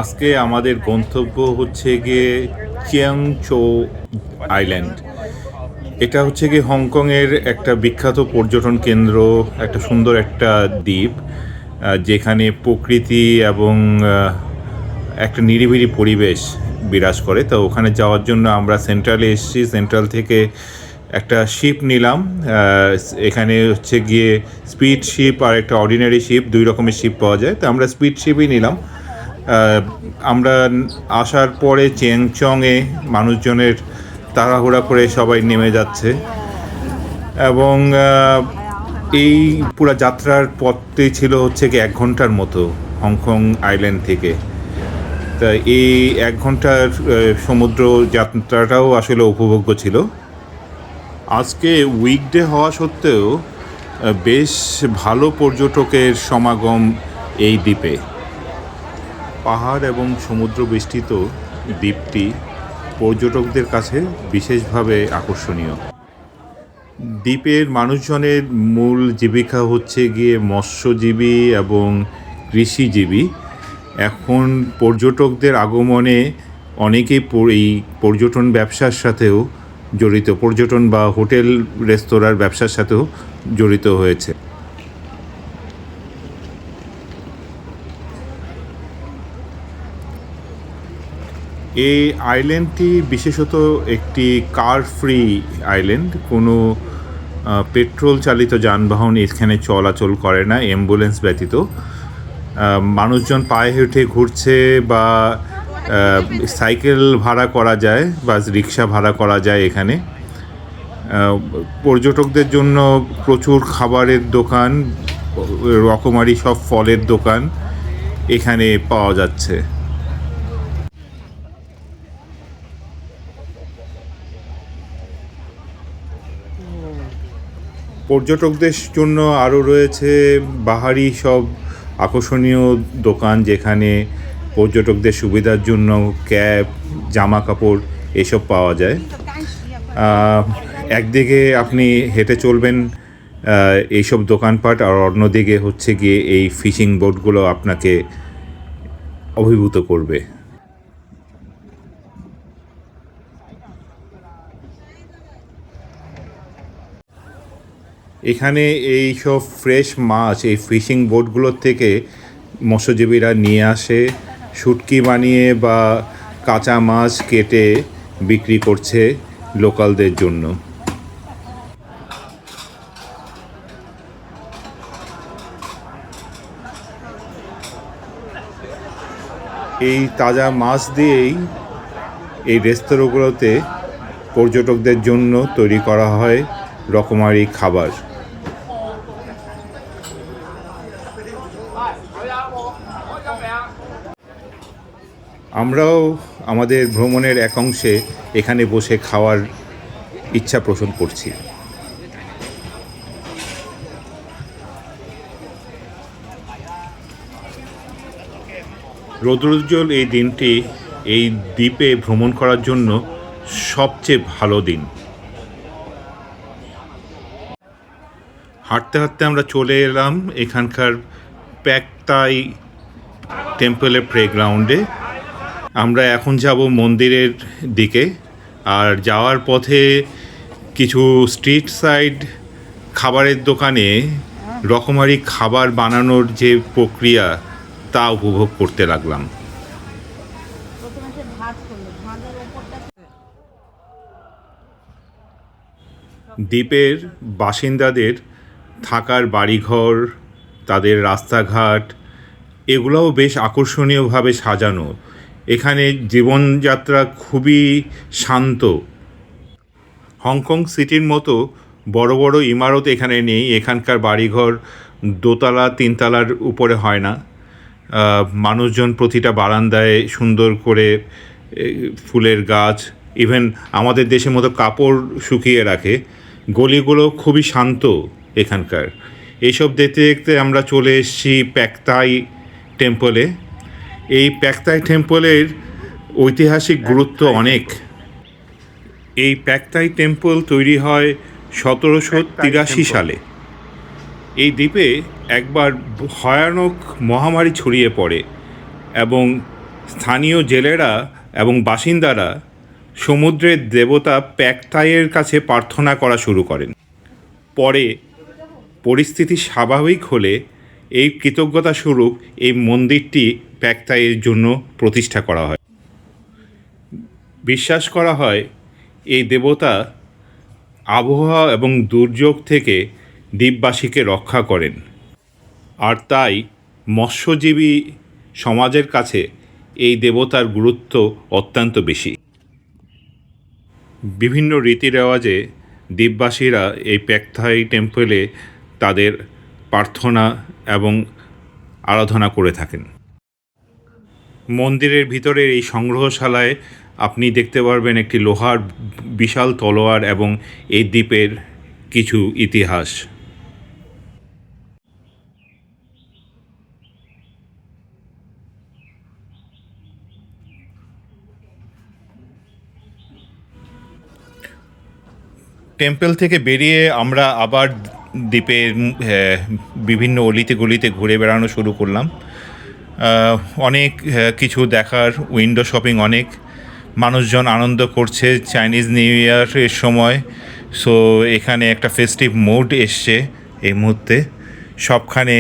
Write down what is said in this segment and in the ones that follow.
আজকে আমাদের গন্তব্য হচ্ছে গিয়ে চিয়াংচো আইল্যান্ড। এটা হচ্ছে গিয়ে হংকংয়ের একটা বিখ্যাত পর্যটন কেন্দ্র, একটা সুন্দর একটা দ্বীপ, যেখানে প্রকৃতি এবং একটা নিরিবিলি পরিবেশ বিরাজ করে। তো ওখানে যাওয়ার জন্য আমরা সেন্ট্রালে এসেছি। সেন্ট্রাল থেকে একটা শিপ নিলাম। এখানে হচ্ছে গিয়ে স্পিড শিপ আর একটা অর্ডিনারি শিপ, দুই রকমের শিপ পাওয়া যায়। তো আমরা স্পিড শিপই নিলাম। আমরা আসার পরে চেংচংয়ে মানুষজনের তাড়াহুড়া করে সবাই নেমে যাচ্ছে এবং এই পুরা যাত্রার পথটি ছিল হচ্ছে কি 1 ঘন্টার মতো হংকং আইল্যান্ড থেকে। তা এই 1 ঘন্টার সমুদ্র যাত্রাটাও আসলে উপভোগ্য ছিল। আজকে উইকডে হওয়া সত্ত্বেও বেশ ভালো পর্যটকের সমাগম এই দ্বীপে। পাহাড় এবং সমুদ্র বেষ্টিত দ্বীপটি পর্যটকদের কাছে বিশেষভাবে আকর্ষণীয়। দ্বীপের মানুষজনের মূল জীবিকা হচ্ছে গিয়ে মৎস্যজীবী এবং কৃষিজীবী। এখন পর্যটকদের আগমনে অনেকেই এই পর্যটন ব্যবসার সাথেও জড়িত, পর্যটন বা হোটেল রেস্তোরাঁর ব্যবসার সাথেও জড়িত হয়েছে। এই আইল্যান্ডটি বিশেষত একটি কার ফ্রি আইল্যান্ড। কোনো পেট্রোল চালিত যানবাহন এখানে চলাচল করে না, অ্যাম্বুলেন্স ব্যতীত। মানুষজন পায়ে হেঁটে ঘুরছে বা সাইকেল ভাড়া করা যায় বা রিক্সা ভাড়া করা যায় এখানে। পর্যটকদের জন্য প্রচুর খাবারের দোকান, রকমারি সব ফলের দোকান এখানে পাওয়া যাচ্ছে। পর্যটকদের জন্য আরও রয়েছে বাহারি সব আকর্ষণীয় দোকান, যেখানে পর্যটকদের সুবিধার জন্য ক্যাপ, জামা কাপড় এসব পাওয়া যায়। একদিকে আপনি হেঁটে চলবেন এইসব দোকানপাট, আর অন্যদিকে হচ্ছে গিয়ে এই ফিশিং বোটগুলো আপনাকে অভিভূত করবে। এখানে এই সব ফ্রেশ মাছ এই ফিশিং বোটগুলোর থেকে মৎস্যজীবীরা নিয়ে আসে, শুটকি বানিয়ে বা কাঁচা মাছ কেটে বিক্রি করছে লোকালদের জন্য। এই তাজা মাছ দিয়েই এই রেস্তোরাঁগুলোতে পর্যটকদের জন্য তৈরি করা হয় রকমারি খাবার। আমরাও আমাদের ভ্রমণের এক অংশে এখানে বসে খাওয়ার ইচ্ছা পোষণ করছি। রৌদ্রোজ্জ্বল এই দিনটি এই দ্বীপে ভ্রমণ করার জন্য সবচেয়ে ভালো দিন। হাঁটতে হাঁটতে আমরা চলে এলাম এখানকার প্যাকতাই টেম্পলের প্লেগ্রাউন্ডে। আমরা এখন যাব মন্দিরের দিকে, আর যাওয়ার পথে কিছু স্ট্রিট সাইড খাবারের দোকানে রকমারি খাবার বানানোর যে প্রক্রিয়া তা উপভোগ করতে লাগলাম। দ্বীপের বাসিন্দাদের থাকার বাড়িঘর, তাদের রাস্তাঘাট, এগুলোও বেশ আকর্ষণীয়ভাবে সাজানো। এখানে জীবনযাত্রা খুবই শান্ত। হংকং সিটির মতো বড় বড় ইমারত এখানে নেই। এখানকার বাড়িঘর দোতলা তিনতলার উপরে হয় না। মানুষজন প্রতিটা বারান্দায় সুন্দর করে ফুলের গাছ, ইভেন আমাদের দেশের মতো কাপড় শুকিয়ে রাখে। গলিগুলো খুবই শান্ত এখানকার। এইসব দেখতে দেখতে আমরা চলে এসেছি প্যাকতাই টেম্পলে। এই প্যাকতাই টেম্পলের ঐতিহাসিক গুরুত্ব অনেক। এই প্যাকতাই টেম্পল তৈরি হয় 1783 সালে। এই দ্বীপে একবার ভয়ানক মহামারী ছড়িয়ে পড়ে এবং স্থানীয় জেলেরা এবং বাসিন্দারা সমুদ্রের দেবতা প্যাকথাইয়ের কাছে প্রার্থনা করা শুরু করেন। পরে পরিস্থিতি স্বাভাবিক হলে এই কৃতজ্ঞতা স্বরূপ এই মন্দিরটি প্যাকথাইয়ের জন্য প্রতিষ্ঠা করা হয়। বিশ্বাস করা হয় এই দেবতা আবহাওয়া এবং দুর্যোগ থেকে দ্বীপবাসীকে রক্ষা করেন, আর তাই মৎস্যজীবী সমাজের কাছে এই দেবতার গুরুত্ব অত্যন্ত বেশি। বিভিন্ন রীতি রেওয়াজে দ্বীপবাসীরা এই প্যাকথাই টেম্পলে তাদের প্রার্থনা এবং আরাধনা করে থাকেন। মন্দিরের ভিতরের এই সংগ্রহশালায় আপনি দেখতে পারবেন একটি লোহার বিশাল তলোয়ার এবং এই দ্বীপের কিছু ইতিহাস। টেম্পল থেকে বেরিয়ে আমরা আবার দ্বীপের বিভিন্ন অলিতে গলিতে ঘুরে বেড়ানো শুরু করলাম। অনেক কিছু দেখার, উইন্ডো শপিং, অনেক মানুষজন আনন্দ করছে চাইনিজ নিউ ইয়ারের সময়। সো এখানে একটা ফেস্টিভ মুড এসছে এই মুহূর্তে, সবখানে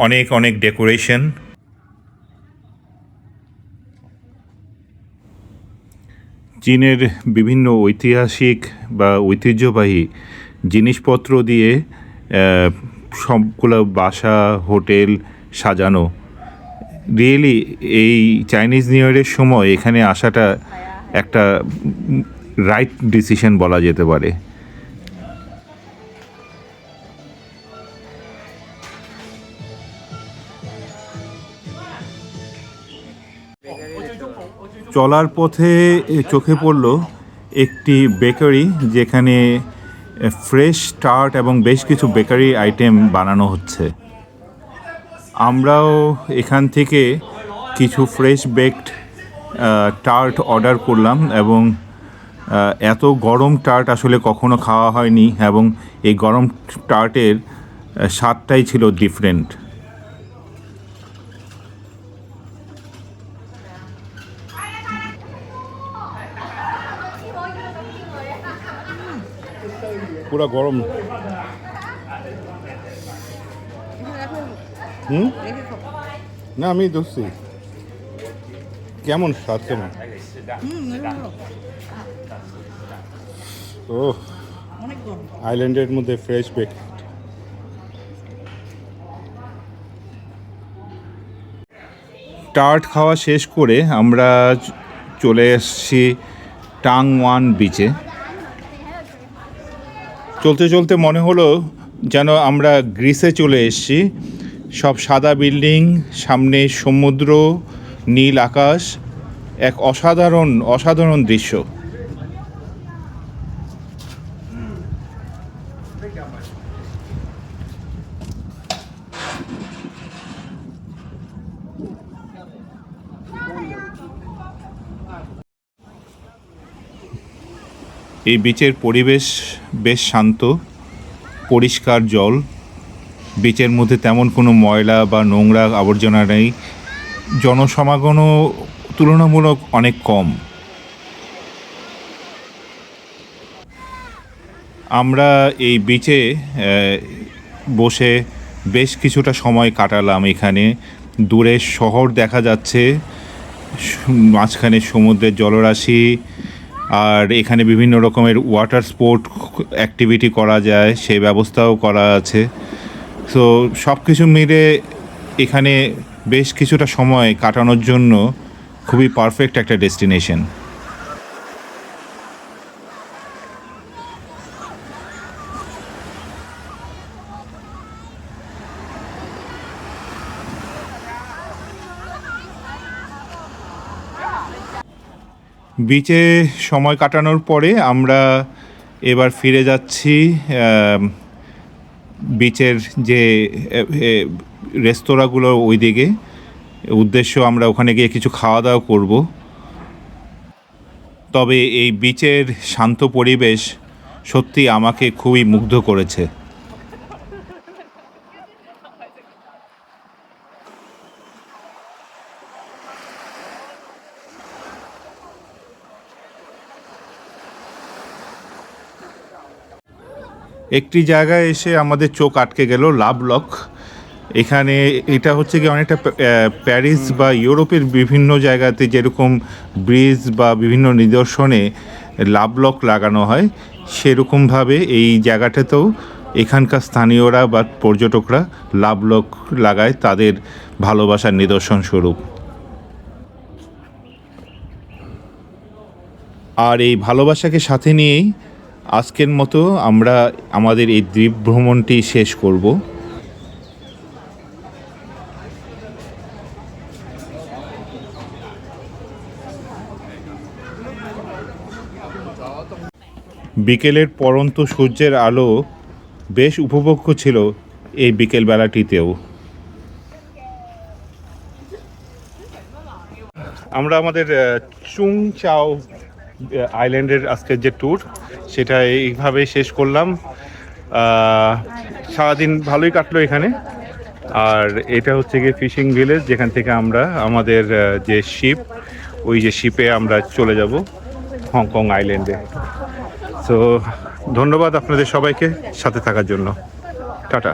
অনেক অনেক ডেকোরেশন। চীনের বিভিন্ন ঐতিহাসিক বা ঐতিহ্যবাহী জিনিসপত্র দিয়ে সবগুলো বাসা, হোটেল সাজানো। রিয়েলি এই চাইনিজ নিউ ইয়ারের সময় এখানে আসাটা একটা রাইট ডিসিশন বলা যেতে পারে। চলার পথে চোখে পড়ল একটি বেকারি, যেখানে ফ্রেশ টার্ট এবং বেশ কিছু বেকারি আইটেম বানানো হচ্ছে। আমরাও এখান থেকে কিছু ফ্রেশ বেকড টার্ট অর্ডার করলাম, এবং এত গরম টার্ট আসলে কখনো খাওয়া হয়নি, এবং এই গরম টার্টের স্বাদটাই ছিল ডিফারেন্ট। পুরা গরম। না আমি ধরছি। কেমন স্বাদ, কেমন? ও আইল্যান্ডের মধ্যে ফ্রেশ বেক। টার্ট খাওয়া শেষ করে আমরা চলে এসেছি টাংওয়ান বিচে। চলতে চলতে মনে হলো যেন আমরা গ্রিসে চলে এসেছি। সব সাদা বিল্ডিং, সামনে সমুদ্র, নীল আকাশ, এক অসাধারণ অসাধারণ দৃশ্য। এই বিচের পরিবেশ বেশ শান্ত, পরিষ্কার জল। বিচের মধ্যে তেমন কোনো ময়লা বা নোংরা আবর্জনা নেই। জনসমাগমও তুলনামূলক অনেক কম। আমরা এই বিচে বসে বেশ কিছুটা সময় কাটালাম। এখানে দূরে শহর দেখা যাচ্ছে, মাঝখানে সমুদ্রের জলরাশি, আর এখানে বিভিন্ন রকমের ওয়াটার স্পোর্ট অ্যাক্টিভিটি করা যায়, সেই ব্যবস্থাও করা আছে। তো সব কিছু মিলে এখানে বেশ কিছুটা সময় কাটানোর জন্য খুবই পারফেক্ট একটা ডেস্টিনেশন। বিচে সময় কাটানোর পরে আমরা এবার ফিরে যাচ্ছি বিচের যে রেস্তোরাঁগুলো ওই দিকে। উদ্দেশ্য আমরা ওখানে গিয়ে কিছু খাওয়া দাওয়া করব। তবে এই বিচের শান্ত পরিবেশ সত্যি আমাকে খুবই মুগ্ধ করেছে। একটি জায়গায় এসে আমাদের চোখ আটকে গেল, লাভ লক। এখানে এটা হচ্ছে কি অনেকটা প্যারিস বা ইউরোপের বিভিন্ন জায়গাতে যেরকম ব্রিজ বা বিভিন্ন নিদর্শনে লাভ লক লাগানো হয়, সেরকমভাবে এই জায়গাটাতেও এখানকার স্থানীয়রা বা পর্যটকরা লাভ লক লাগায় তাদের ভালোবাসার নিদর্শন স্বরূপ। আর এই ভালোবাসাকে সাথে নিয়েই আজকের মতো আমরা আমাদের এই দ্বীপ ভ্রমণটি শেষ করব। বিকেলের পড়ন্ত সূর্যের আলো বেশ উপভোগ্য ছিল এই বিকেলবেলাটিতেও। আমরা আমাদের চুং চাও আইল্যান্ডের আজকের যে ট্যুর সেটা এইভাবেই শেষ করলাম। সারাদিন ভালোই কাটলো এখানে। আর এটা হচ্ছে গিয়ে ফিশিং ভিলেজ, যেখান থেকে আমরা আমাদের যে শিপ, ওই যে শিপে আমরা চলে যাব হংকং আইল্যান্ডে। তো ধন্যবাদ আপনাদের সবাইকে সাথে থাকার জন্য। টাটা।